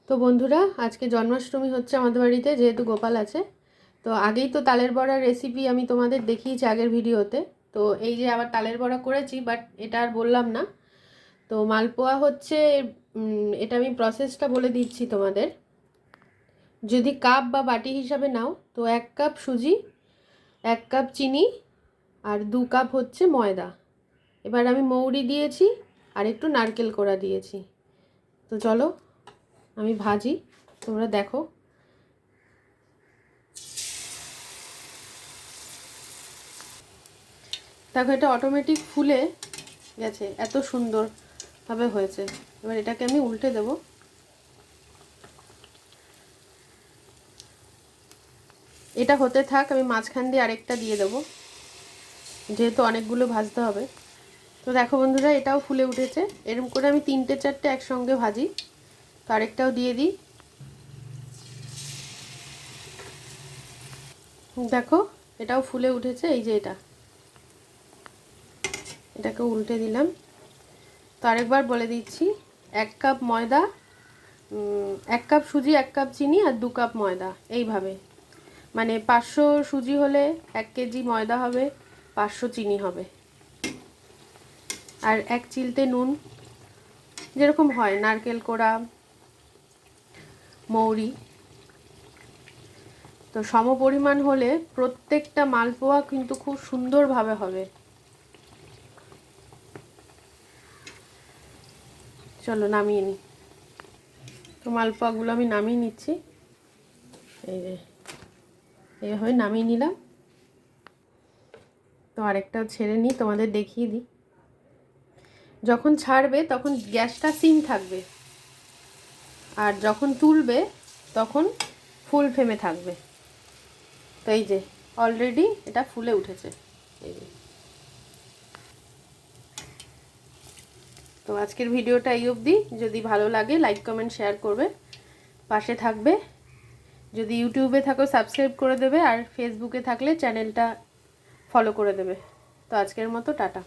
তো বন্ধুরা, আজকে জন্মাষ্টমী হচ্ছে আমাদের বাড়িতে, যেহেতু গোপাল আছে। তো আগেই তো তালের বড়ার রেসিপি আমি তোমাদের দেখিয়েছি আগের ভিডিওতে। তো এই যে আবার তালের বড়া করেছি, বাট এটা আর বললাম না। তো মালপোয়া হচ্ছে, এটা আমি প্রসেসটা বলে দিচ্ছি তোমাদের। যদি কাপ বা বাটি হিসাবে নাও তো 1 কাপ সুজি, 1 কাপ চিনি, আর 2 কাপ হচ্ছে ময়দা। এবার আমি মৌরি দিয়েছি আর একটু নারকেল কোড়া দিয়েছি। তো চলো আমি ভাজি, তোমরা দেখো। দেখো, এটা অটোমেটিক ফুলে গেছে, এত সুন্দরভাবে হয়েছে। এবার এটাকে আমি উল্টে দেব। এটা হতে থাক, আমি মাঝখান দিয়ে আরেকটা দিয়ে দেবো, যেহেতু অনেকগুলো ভাজতে হবে। তো দেখো বন্ধুরা, এটাও ফুলে উঠেছে। এরকম করে আমি 3-4টে একসঙ্গে ভাজি। তো আরেকটাও দিয়ে দিই। দেখো, এটাও ফুলে উঠেছে। এই যে এটাকে উল্টে দিলাম। তো আরেকবার বলে দিচ্ছি, 1 কাপ ময়দা, 1 কাপ সুজি, 1 কাপ চিনি আর 2 কাপ ময়দা। এইভাবে, মানে 500 সুজি হলে 1 কেজি ময়দা হবে, 500 চিনি হবে, আর 1 চিলতে নুন, যেরকম হয়, নারকেল কোড়া, মৌরি। তো সম পরিমাণ হলে প্রত্যেকটা মালপোয়া কিন্তু খুব সুন্দরভাবে হবে। চলো নামিয়ে নিই। তো মালপোয়াগুলো আমি নামিয়ে নিচ্ছি। এই যে এইভাবে নামিয়ে নিলাম। তো আরেকটাও ছেড়ে নিই, তোমাদের দেখিয়ে দিই। যখন ছাড়বে তখন গ্যাসটা সিম থাকবে, আর যখন তুলবে তখন ফুল ফ্লেমে থাকবে। তো এই যে অলরেডি এটা ফুলে উঠেছে। এই যে, তো আজকের ভিডিওটা এই অবধি। যদি ভালো লাগে লাইক কমেন্ট শেয়ার করবে, পাশে থাকবে। যদি ইউটিউবে থাকো সাবস্ক্রাইব করে দেবে, আর ফেসবুকে থাকলে চ্যানেলটা ফলো করে দেবে। তো আজকের মতো টাটা।